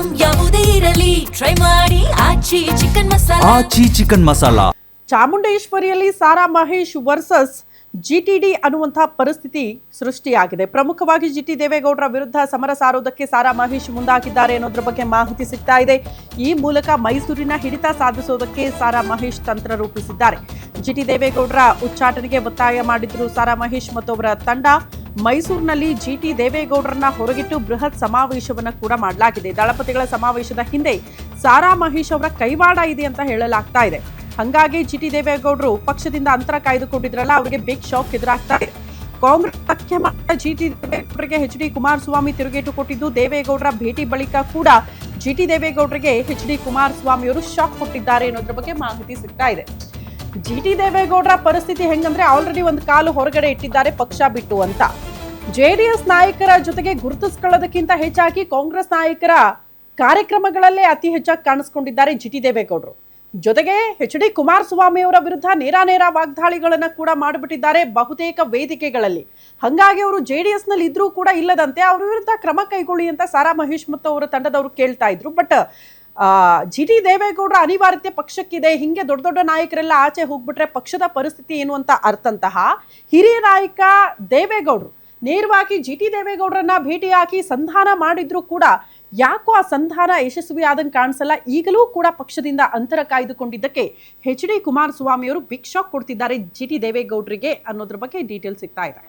Item ಯಾವುದೇ ಇರಲಿ try ಮಾಡಿ ಆಚಿ ಚಿಕನ್ ಮಸಾಲಾ. ಚಾಮುಂಡೇಶ್ವರಿಯಲ್ಲಿ ಸಾರಾ ಮಹೇಶ್ ವರ್ಸಸ್ ಜಿಟಿಡಿ ಅನ್ನುವಂತಹ ಪರಿಸ್ಥಿತಿ ಸೃಷ್ಟಿಯಾಗಿದೆ. ಪ್ರಮುಖವಾಗಿ ಜಿಟಿ ದೇವೇಗೌಡರ ವಿರುದ್ಧ ಸಮರ ಸಾರೋದಕ್ಕೆ ಸಾರಾ ಮಹೇಶ್ ಮುಂದಾಗಿದ್ದಾರೆ ಅನ್ನೋದ್ರ ಬಗ್ಗೆ ಮಾಹಿತಿ ಸಿಗ್ತಾ ಇದೆ. ಈ ಮೂಲಕ ಮೈಸೂರಿನ ಹಿಡಿತ ಸಾಧಿಸೋದಕ್ಕೆ ಸಾರಾ ಮಹೇಶ್ ತಂತ್ರ ರೂಪಿಸಿದ್ದಾರೆ. ಜಿಟಿ ದೇವೇಗೌಡರ ಉಚ್ಚಾಟನೆಗೆ ಒತ್ತಾಯ ಮಾಡಿದ್ರು ಸಾರಾ ಮಹೇಶ್ ಮತ್ತು ಅವರ ತಂಡ. ಮೈಸೂರಿನಲ್ಲಿ ಜಿಟಿ ದೇವೇಗೌಡರನ್ನ ಹೊರಗಿಟ್ಟು ಬೃಹತ್ ಸಮಾವೇಶವನ್ನ ಕೂಡ ಮಾಡಲಾಗಿದೆ. ದಳಪತಿಗಳ ಸಮಾವೇಶದ ಹಿಂದೆ ಸಾರಾ ಮಹೇಶ್ ಅವರ ಕೈವಾಡ ಇದೆ ಅಂತ ಹೇಳಲಾಗ್ತಾ ಇದೆ. ಹಂಗಾಗಿ ಜಿಟಿ ದೇವೇಗೌಡರು ಪಕ್ಷದಿಂದ ಅಂತರ ಕಾಯ್ದುಕೊಂಡಿದ್ರಲ್ಲ, ಅವರಿಗೆ ಬಿಗ್ ಶಾಕ್ ಎದುರಾಗ್ತಾ ಇದೆ. ಕಾಂಗ್ರೆಸ್ ಮುಖ್ಯಮಂತ್ರಿ ಜಿಟಿ ದೇವೇಗೌಡರಿಗೆ ಎಚ್.ಡಿ. ಕುಮಾರಸ್ವಾಮಿ ತಿರುಗೇಟು ಕೊಟ್ಟಿದ್ದು, ದೇವೇಗೌಡರ ಭೇಟಿ ಬಳಿಕ ಕೂಡ ಜಿಟಿ ದೇವೇಗೌಡರಿಗೆ ಎಚ್.ಡಿ. ಕುಮಾರಸ್ವಾಮಿ ಅವರು ಶಾಕ್ ಕೊಟ್ಟಿದ್ದಾರೆ ಅನ್ನೋದ್ರ ಬಗ್ಗೆ ಮಾಹಿತಿ ಸಿಗ್ತಾ ಇದೆ. ಜಿಟಿ ದೇವೇಗೌಡರ ಪರಿಸ್ಥಿತಿ ಹೆಂಗಂದ್ರೆ ಆಲ್ರೆಡಿ ಒಂದು ಕಾಲು ಹೊರಗಡೆ ಇಟ್ಟಿದ್ದಾರೆ ಪಕ್ಷ ಬಿಟ್ಟು ಅಂತ. ಜೆಡಿಎಸ್ ನಾಯಕರ ಜೊತೆಗೆ ಗುರುತಿಸಿಕೊಳ್ಳೋದಕ್ಕಿಂತ ಹೆಚ್ಚಾಗಿ ಕಾಂಗ್ರೆಸ್ ನಾಯಕರ ಕಾರ್ಯಕ್ರಮಗಳಲ್ಲೇ ಅತಿ ಹೆಚ್ಚಾಗಿ ಕಾಣಿಸ್ಕೊಂಡಿದ್ದಾರೆ ಜಿಟಿ ದೇವೇಗೌಡರು. ಜೊತೆಗೆ ಎಚ್.ಡಿ. ಕುಮಾರಸ್ವಾಮಿ ಅವರ ವಿರುದ್ಧ ನೇರ ವಾಗ್ದಾಳಿಗಳನ್ನ ಕೂಡ ಮಾಡಿಬಿಟ್ಟಿದ್ದಾರೆ ಬಹುತೇಕ ವೇದಿಕೆಗಳಲ್ಲಿ. ಹಂಗಾಗಿ ಅವರು ಜೆಡಿಎಸ್ ನಲ್ಲಿ ಇದ್ರೂ ಕೂಡ ಇಲ್ಲದಂತೆ ಅವರ ವಿರುದ್ಧ ಕ್ರಮ ಕೈಗೊಳ್ಳಿ ಅಂತ ಸಾರಾ ಮಹೇಶ್ ಮತ್ತು ಅವರ ತಂಡದವರು ಕೇಳ್ತಾ ಇದ್ರು. ಬಟ್ ಜಿಟಿ ದೇವೇಗೌಡರ ಅನಿವಾರ್ಯತೆ ಪಕ್ಷಕ್ಕಿದೆ. ಹಿಂಗೆ ದೊಡ್ಡ ದೊಡ್ಡ ನಾಯಕರೆಲ್ಲ ಆಚೆ ಹೋಗ್ಬಿಟ್ರೆ ಪಕ್ಷದ ಪರಿಸ್ಥಿತಿ ಏನು ಅಂತ ಅರ್ಥಂತಹ ಹಿರಿಯ ನಾಯಕ ದೇವೇಗೌಡರು ನೇರವಾಗಿ ಜಿಟಿ ದೇವೇಗೌಡರನ್ನ ಭೇಟಿಯಾಗಿ ಸಂಧಾನ ಮಾಡಿದ್ರು ಕೂಡ ಯಾಕೋ ಆ ಸಂಧಾನ ಯಶಸ್ವಿ ಆದಂಗೆ ಕಾಣಿಸಲ್ಲ. ಈಗಲೂ ಕೂಡ ಪಕ್ಷದಿಂದ ಅಂತರ ಕಾಯ್ದುಕೊಂಡಿದ್ದಕ್ಕೆ ಎಚ್.ಡಿ. ಕುಮಾರಸ್ವಾಮಿ ಅವರು ಬಿಗ್ ಶಾಕ್ ಕೊಡ್ತಿದ್ದಾರೆ ಜಿಟಿ ದೇವೇಗೌಡರಿಗೆ ಅನ್ನೋದ್ರ ಬಗ್ಗೆ ಡೀಟೇಲ್ ಸಿಗ್ತಾ ಇದೆ.